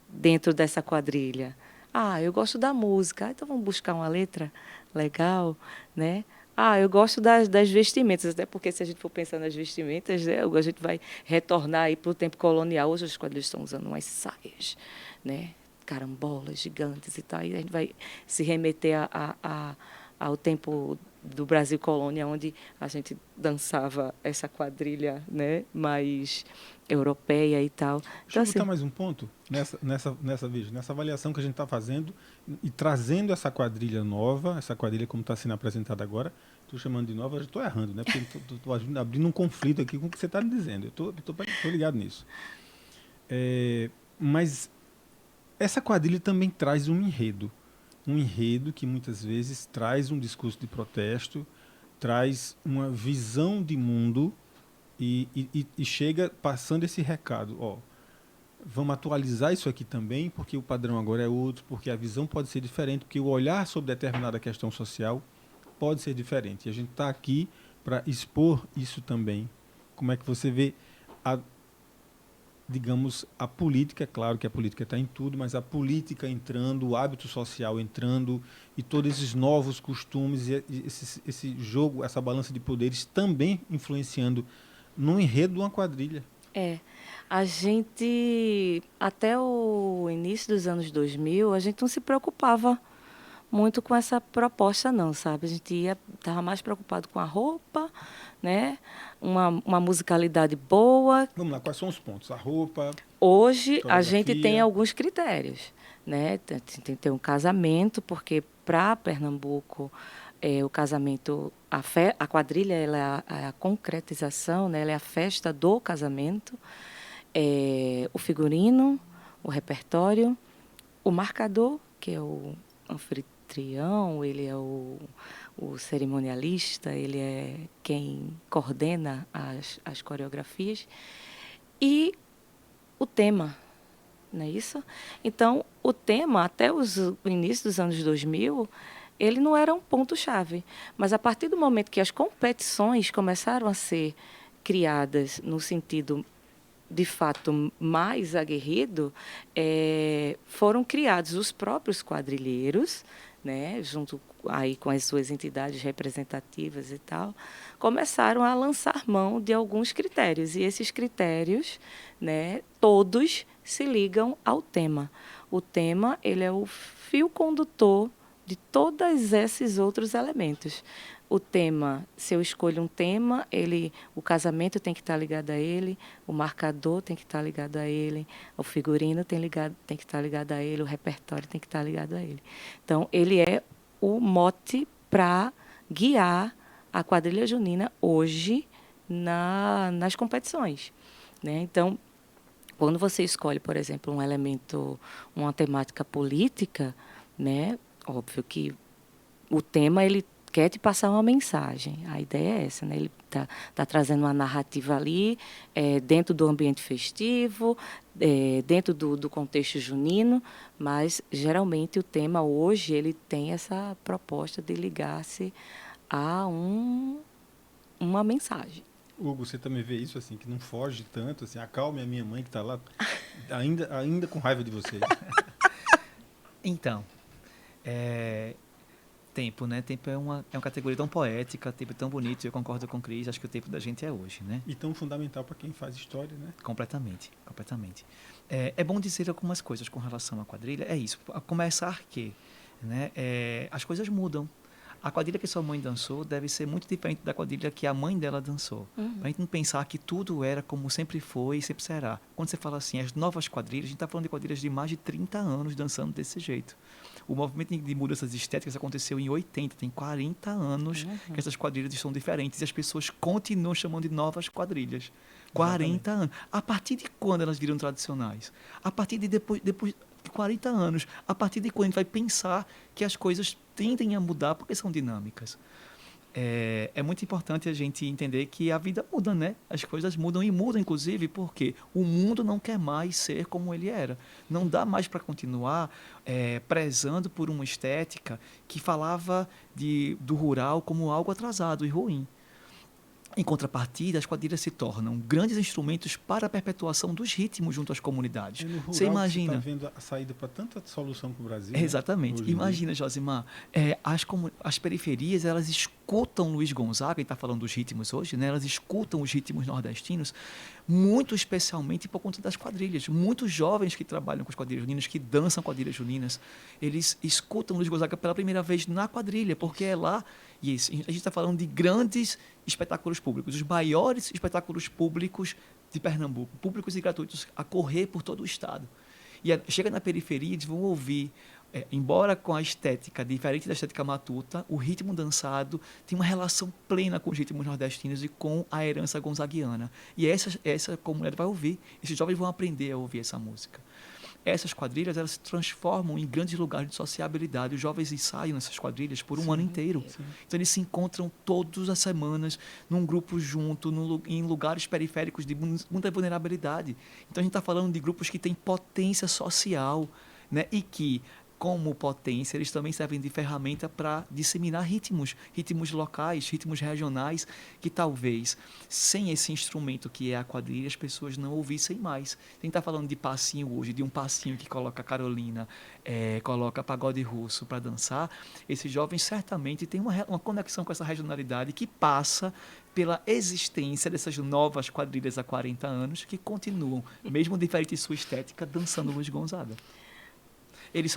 dentro dessa quadrilha. Eu gosto da música. Então vamos buscar uma letra legal, né? Eu gosto das vestimentas, até porque se a gente for pensar nas vestimentas, né, a gente vai retornar aí para o tempo colonial. Hoje as quadrilhas estão usando umas saias, né? Carambolas gigantes e tal. E a gente vai se remeter ao tempo do Brasil colônia, onde a gente dançava essa quadrilha, né, mais europeia e tal. Deixa Então, eu botar assim, mais um ponto nessa avaliação que a gente está fazendo e trazendo essa quadrilha nova, essa quadrilha como está sendo apresentada agora. Estou chamando de nova, eu estou errando, né? Porque estou abrindo um conflito aqui com o que você está me dizendo. Eu estou ligado nisso. Mas essa quadrilha também traz um enredo que muitas vezes traz um discurso de protesto, traz uma visão de mundo e chega passando esse recado, vamos atualizar isso aqui também, porque o padrão agora é outro, porque a visão pode ser diferente, porque o olhar sobre determinada questão social pode ser diferente. E a gente está aqui para expor isso também. Como é que você vê digamos, a política? Claro que a política está em tudo, mas a política entrando, o hábito social entrando e todos esses novos costumes e esse jogo, essa balança de poderes também influenciando no enredo de uma quadrilha. A gente, até o início dos anos 2000, a gente não se preocupava muito com essa proposta, não, sabe? A gente estava mais preocupado com a roupa, né? Uma musicalidade boa. Vamos lá, quais são os pontos? A roupa. Hoje a gente tem alguns critérios, né? Tem que ter um casamento, porque para Pernambuco o casamento, a quadrilha, ela é a concretização, né? Ela é a festa do casamento. O figurino, o repertório, o marcador, que é o anfitrião, ele é o cerimonialista, ele é quem coordena as coreografias, e o tema, não é isso? Então, o tema, até o início dos anos 2000, ele não era um ponto-chave. Mas, a partir do momento que as competições começaram a ser criadas no sentido, de fato, mais aguerrido, foram criados os próprios quadrilheiros, né, junto aí com as suas entidades representativas e tal, começaram a lançar mão de alguns critérios. E esses critérios, né, todos se ligam ao tema. O tema, ele é o fio condutor de todos esses outros elementos. O tema, se eu escolho um tema, o casamento tem que estar ligado a ele, o marcador tem que estar ligado a ele, o figurino tem que estar ligado a ele, o repertório tem que estar ligado a ele. Então, ele é o mote para guiar a quadrilha junina hoje nas competições, né? Então, quando você escolhe, por exemplo, um elemento, uma temática política, né? Óbvio que o tema, ele quer te passar uma mensagem. A ideia é essa, né? Ele tá trazendo uma narrativa ali, dentro do ambiente festivo, dentro do contexto junino, mas, geralmente, o tema hoje ele tem essa proposta de ligar-se a uma mensagem. Hugo, você também vê isso, assim, que não foge tanto, assim, acalme a minha mãe que está lá, ainda com raiva de vocês. Então, Tempo, né? Tempo é uma categoria tão poética, tempo é tão bonito, eu concordo com o Cris, acho que o tempo da gente é hoje, né? E tão fundamental para quem faz história, né? Completamente, completamente. É bom dizer algumas coisas com relação à quadrilha, é isso, a começar que, né, as coisas mudam. A quadrilha que sua mãe dançou deve ser muito diferente da quadrilha que a mãe dela dançou. Para a gente não pensar que tudo era como sempre foi e sempre será. Quando você fala assim, as novas quadrilhas, a gente está falando de quadrilhas de mais de 30 anos dançando desse jeito. O movimento de mudanças estéticas aconteceu em 80, tem 40 anos que essas quadrilhas estão diferentes e as pessoas continuam chamando de novas quadrilhas. 40 anos. A partir de quando elas viram tradicionais? A partir de depois de 40 anos. A partir de quando a gente vai pensar que as coisas tendem a mudar porque são dinâmicas. É muito importante a gente entender que a vida muda, né? As coisas mudam e mudam, inclusive, porque o mundo não quer mais ser como ele era. Não dá mais para continuar prezando por uma estética que falava do rural como algo atrasado e ruim. Em contrapartida, as quadrilhas se tornam grandes instrumentos para a perpetuação dos ritmos junto às comunidades. No rural Você imagina? Você está vendo a saída para tanta solução para o Brasil. Exatamente. Né? Imagina, Josimar, as periferias, elas escutam Luiz Gonzaga, e está falando dos ritmos hoje, né? Elas escutam os ritmos nordestinos, muito especialmente por conta das quadrilhas. Muitos jovens que trabalham com as quadrilhas juninas, que dançam quadrilhas juninas, eles escutam Luiz Gonzaga pela primeira vez na quadrilha, porque é lá. E isso, a gente está falando de grandes espetáculos públicos, os maiores espetáculos públicos de Pernambuco, públicos e gratuitos, a correr por todo o estado. E chega na periferia, eles vão ouvir, embora com a estética diferente da estética matuta, o ritmo dançado tem uma relação plena com os ritmos nordestinos e com a herança gonzaguiana. E essa comunidade vai ouvir, esses jovens vão aprender a ouvir essa música. Essas quadrilhas, elas se transformam em grandes lugares de sociabilidade. Os jovens ensaiam nessas quadrilhas por um ano inteiro. Sim. Então, eles se encontram todas as semanas num grupo junto, em lugares periféricos de muita vulnerabilidade. Então, a gente está falando de grupos que têm potência social, né? E que, como potência, eles também servem de ferramenta para disseminar ritmos locais, ritmos regionais, que talvez, sem esse instrumento que é a quadrilha, as pessoas não ouvissem mais. A gente está falando de passinho hoje, de um passinho que coloca Carolina, coloca pagode russo para dançar. Esses jovens certamente têm uma conexão com essa regionalidade que passa pela existência dessas novas quadrilhas há 40 anos que continuam, mesmo diferente de sua estética, dançando Luiz Gonzaga. Eles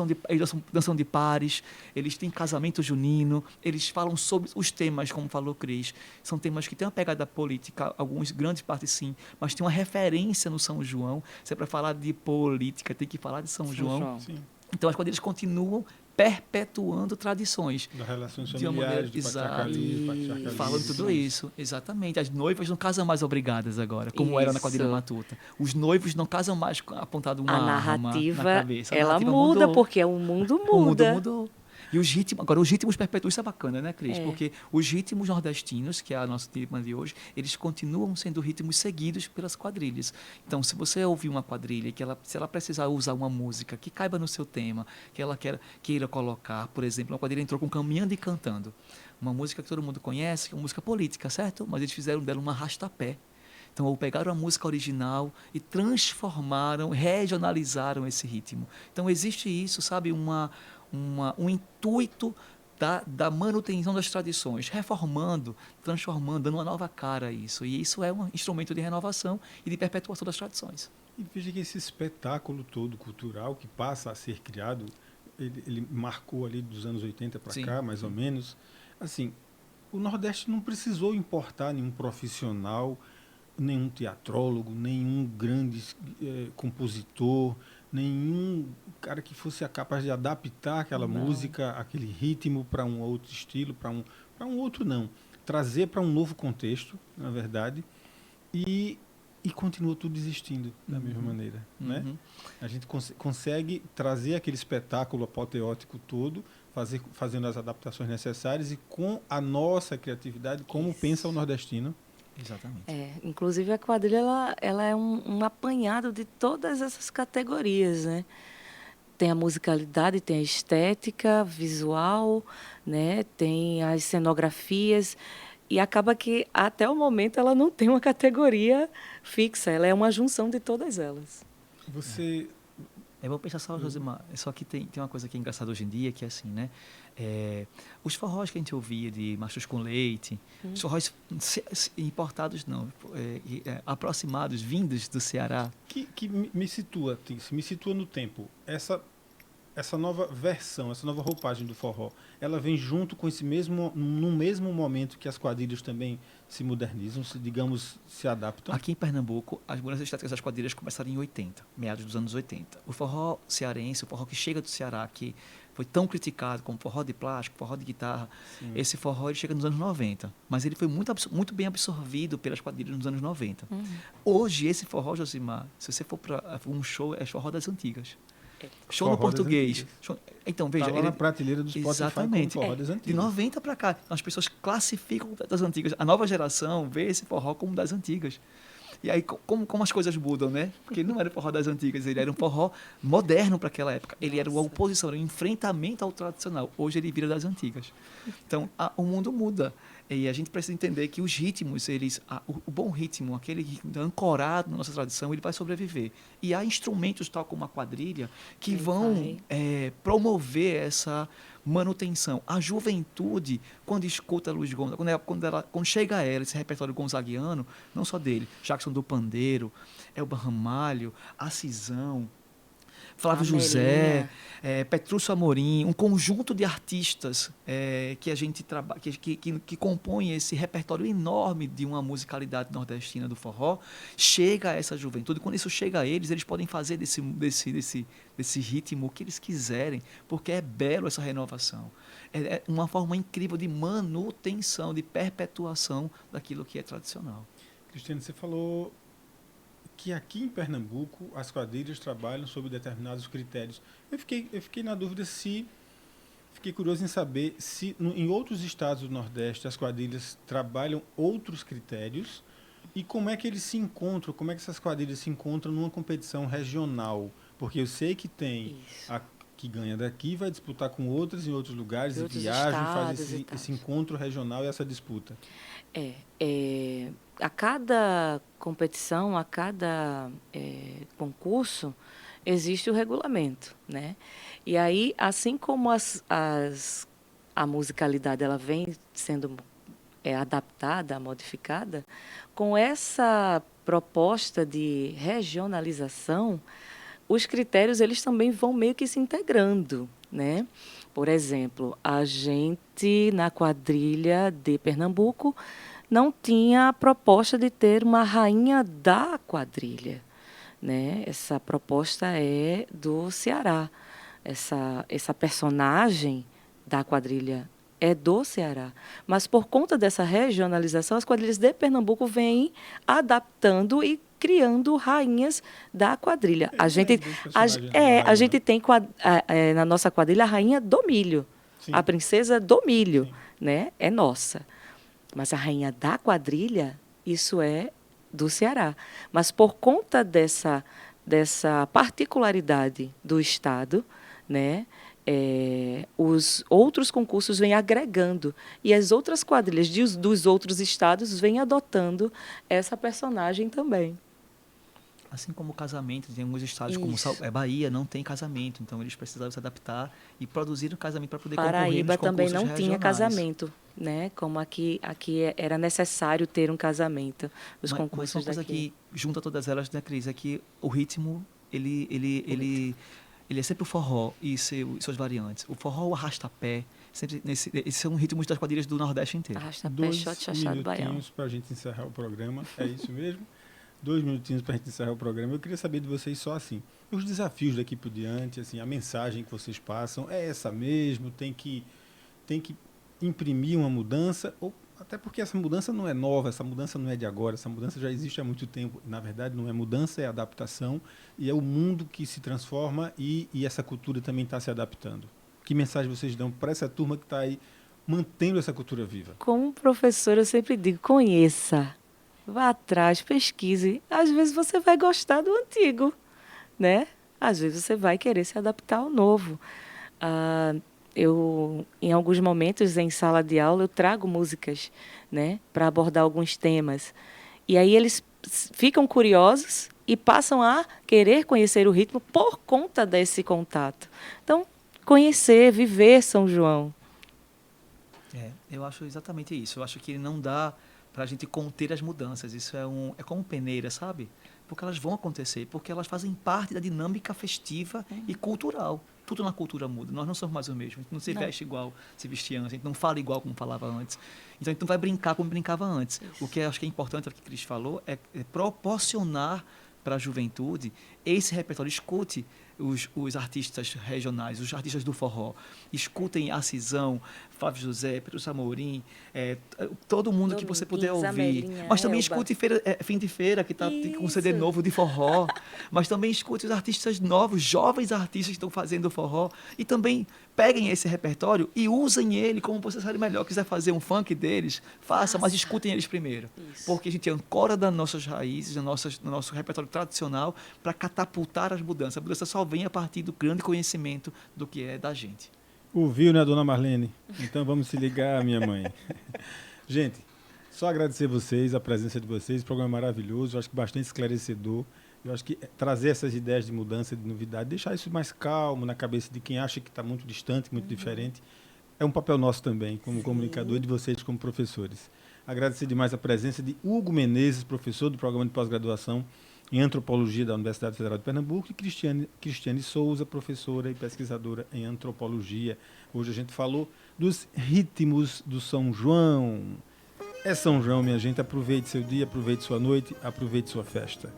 dançam de pares, eles têm casamento junino, eles falam sobre os temas, como falou Cris. São temas que têm uma pegada política, alguns grandes partes sim, mas tem uma referência no São João. Se é para falar de política, tem que falar de São João. Sim. Então as quadrilhas continuam perpetuando tradições. Das relações familiares, do patriarcalismo. Falando tudo isso, exatamente. As noivas não casam mais obrigadas agora, como era na quadrilha matuta. Os noivos não casam mais apontado uma arma na cabeça. Ela muda mudou. Porque o mundo muda. O mundo mudou. E os ritmos perpetuam, isso é bacana, né, Cris? Porque os ritmos nordestinos, que é a nossa tema de hoje, eles continuam sendo ritmos seguidos pelas quadrilhas. Então, se você ouvir uma quadrilha, se ela precisar usar uma música que caiba no seu tema, que ela queira colocar, por exemplo, uma quadrilha entrou com Caminhando e Cantando, uma música que todo mundo conhece, que é uma música política, certo? Mas eles fizeram dela uma arrastapé. Então, ou pegaram a música original e transformaram, regionalizaram esse ritmo. Então, existe isso, sabe, um intuito da manutenção das tradições, reformando, transformando, dando uma nova cara a isso. E isso é um instrumento de renovação e de perpetuação das tradições. E veja que esse espetáculo todo cultural que passa a ser criado, ele marcou ali dos anos 80 para cá, mais ou menos. Assim, o Nordeste não precisou importar nenhum profissional, nenhum teatrólogo, nenhum grande compositor, nenhum cara que fosse capaz de adaptar aquela música, aquele ritmo para um outro estilo, para um outro não. Trazer para um novo contexto, na verdade, e continua tudo existindo da mesma maneira. Né? A gente consegue trazer aquele espetáculo apoteótico todo, fazendo as adaptações necessárias e com a nossa criatividade, como pensa o nordestino. Exatamente. Inclusive a quadrilha ela é um apanhado de todas essas categorias, né? Tem a musicalidade, tem a estética, visual, né? Tem as cenografias e acaba que até o momento ela não tem uma categoria fixa, ela é uma junção de todas elas. Você vou pensar só, Josimar, só que tem uma coisa que é engraçada hoje em dia, que é assim, né? Os forrós que a gente ouvia de Machos com Leite, os forrós importados não, aproximados, vindos do Ceará. Que me situa, Tice, me situa no tempo. Essa nova versão, essa nova roupagem do forró, ela vem junto com no mesmo momento que as quadrilhas também se modernizam, se adaptam? Aqui em Pernambuco, as mudanças estéticas das quadrilhas começaram em 80, meados dos anos 80. O forró cearense, o forró que chega do Ceará, que foi tão criticado como forró de plástico, forró de guitarra, esse forró ele chega nos anos 90, mas ele foi muito bem absorvido pelas quadrilhas nos anos 90. Hoje, esse forró, Josimar, se você for para um show, é forró das antigas. Show no português. Então, veja. Tá lá na prateleira do Spotify. Exatamente. Como forró das antigas. De 90 para cá, as pessoas classificam das antigas. A nova geração vê esse forró como das antigas. E aí, como as coisas mudam, né? Porque ele não era o forró das antigas, ele era um forró moderno para aquela época. Ele era uma oposição, era um enfrentamento ao tradicional. Hoje ele vira das antigas. Então, o mundo muda. E a gente precisa entender que os ritmos, o bom ritmo, aquele ritmo ancorado na nossa tradição, ele vai sobreviver. E há instrumentos, tal como a quadrilha, que vão promover essa manutenção. A juventude, quando escuta Luiz Gonzaga, quando chega a ela esse repertório gonzaguiano, não só dele, Jackson do Pandeiro, Elba Ramalho, Acisão, Flávio José, Petrúcio Amorim, um conjunto de artistas que a gente trabalha, que compõem esse repertório enorme de uma musicalidade nordestina do forró, chega a essa juventude. Quando isso chega a eles, eles podem fazer desse ritmo o que eles quiserem, porque é belo essa renovação. É uma forma incrível de manutenção, de perpetuação daquilo que é tradicional. Cristiane, você falou que aqui em Pernambuco as quadrilhas trabalham sob determinados critérios. Eu fiquei na dúvida fiquei curioso em saber se em outros estados do Nordeste as quadrilhas trabalham outros critérios e como é que eles se encontram, como é que essas quadrilhas se encontram numa competição regional. Porque eu sei que tem a que ganha daqui, vai disputar com outras em outros lugares, e viaja e faz esse encontro regional e essa disputa. A cada competição, a cada concurso, existe o regulamento, né? E aí, assim como a musicalidade ela vem sendo adaptada, modificada, com essa proposta de regionalização, os critérios eles também vão meio que se integrando, né? Por exemplo, a gente na quadrilha de Pernambuco não tinha a proposta de ter uma rainha da quadrilha, né? Essa proposta é do Ceará. Essa personagem da quadrilha é do Ceará. Mas por conta dessa regionalização, as quadrilhas de Pernambuco vêm adaptando e criando rainhas da quadrilha. A gente tem na nossa quadrilha a rainha do milho, sim, a princesa do milho, sim, né? É nossa. Mas a rainha da quadrilha, isso é do Ceará. Mas por conta dessa particularidade do Estado, né, os outros concursos vêm agregando e as outras quadrilhas dos outros estados vêm adotando essa personagem também. Assim como o casamento, tem alguns estados como Bahia não tem casamento, então eles precisaram se adaptar e produzir um casamento para poder concorrer nos concursos Paraíba também não regionais. Tinha casamento, né? Como aqui era necessário ter um casamento. Os concursos mas uma coisa que junta todas elas, né, Cris, é que o ritmo ele é sempre o forró e suas variantes. O forró, o arrasta-pé, esses são ritmos das quadrilhas do Nordeste inteiro. Arrasta-pé, shot, chachado, baião. 2 minutinhos para a gente encerrar o programa, é isso mesmo? 2 minutinhos para a gente encerrar o programa. Eu queria saber de vocês só assim, os desafios daqui por diante, assim, a mensagem que vocês passam, é essa mesmo? Tem que imprimir uma mudança? Ou, até porque essa mudança não é nova, essa mudança não é de agora, essa mudança já existe há muito tempo. Na verdade, não é mudança, é adaptação. E é o mundo que se transforma e essa cultura também está se adaptando. Que mensagem vocês dão para essa turma que está aí mantendo essa cultura viva? Como professor, eu sempre digo, conheça. Vá atrás, pesquise. Às vezes você vai gostar do antigo, né? Às vezes você vai querer se adaptar ao novo. Eu, em alguns momentos, em sala de aula, eu trago músicas, né, para abordar alguns temas. E aí eles ficam curiosos e passam a querer conhecer o ritmo por conta desse contato. Então, conhecer, viver São João, Eu acho exatamente isso. Eu acho que não dá para a gente conter as mudanças. Isso é como peneira, sabe? Porque elas vão acontecer, porque elas fazem parte da dinâmica festiva e cultural. Tudo na cultura muda. Nós não somos mais o mesmo. A gente não se veste igual se vestia antes. A gente não fala igual como falava antes. Então a gente não vai brincar como brincava antes. Isso. O que eu acho que é importante, é o que a Cris falou, é proporcionar para a juventude esse repertório. Escute os artistas regionais, os artistas do forró. Escutem a Cisão, Flávio José, Pedro Samorim, todo mundo que você puder ouvir. Mas também escute Fim de Feira, que está com um CD novo de forró. Mas também escute os artistas novos, jovens artistas que estão fazendo forró. E também peguem esse repertório e usem ele como você sabe melhor. Quiser fazer um funk deles, faça, mas escutem eles primeiro. Isso. Porque a gente ancora das nossas raízes, do nosso repertório tradicional, para catapultar as mudanças. A mudança só vem a partir do grande conhecimento do que é da gente. Ouviu, né, dona Marlene? Então vamos se ligar, minha mãe. Gente, só agradecer vocês, a presença de vocês. O programa é maravilhoso, eu acho que bastante esclarecedor. Eu acho que trazer essas ideias de mudança, de novidade, deixar isso mais calmo na cabeça de quem acha que está muito distante, muito diferente, é um papel nosso também, como comunicador, e de vocês como professores. Agradecer demais a presença de Hugo Menezes, professor do programa de pós-graduação em Antropologia da Universidade Federal de Pernambuco, e Cristiane Souza, professora e pesquisadora em Antropologia. Hoje a gente falou dos ritmos do São João. É São João, minha gente. Aproveite seu dia, aproveite sua noite, aproveite sua festa.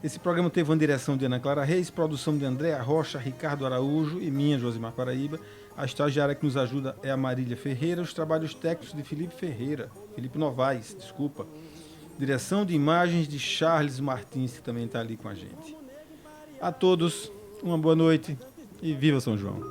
Esse programa teve uma direção de Ana Clara Reis, produção de Andréa Rocha, Ricardo Araújo e minha, Josimar Paraíba. A estagiária que nos ajuda é a Marília Ferreira, os trabalhos técnicos de Felipe Novaes, desculpa. Direção de imagens de Charles Martins, que também está ali com a gente. A todos, uma boa noite e viva São João!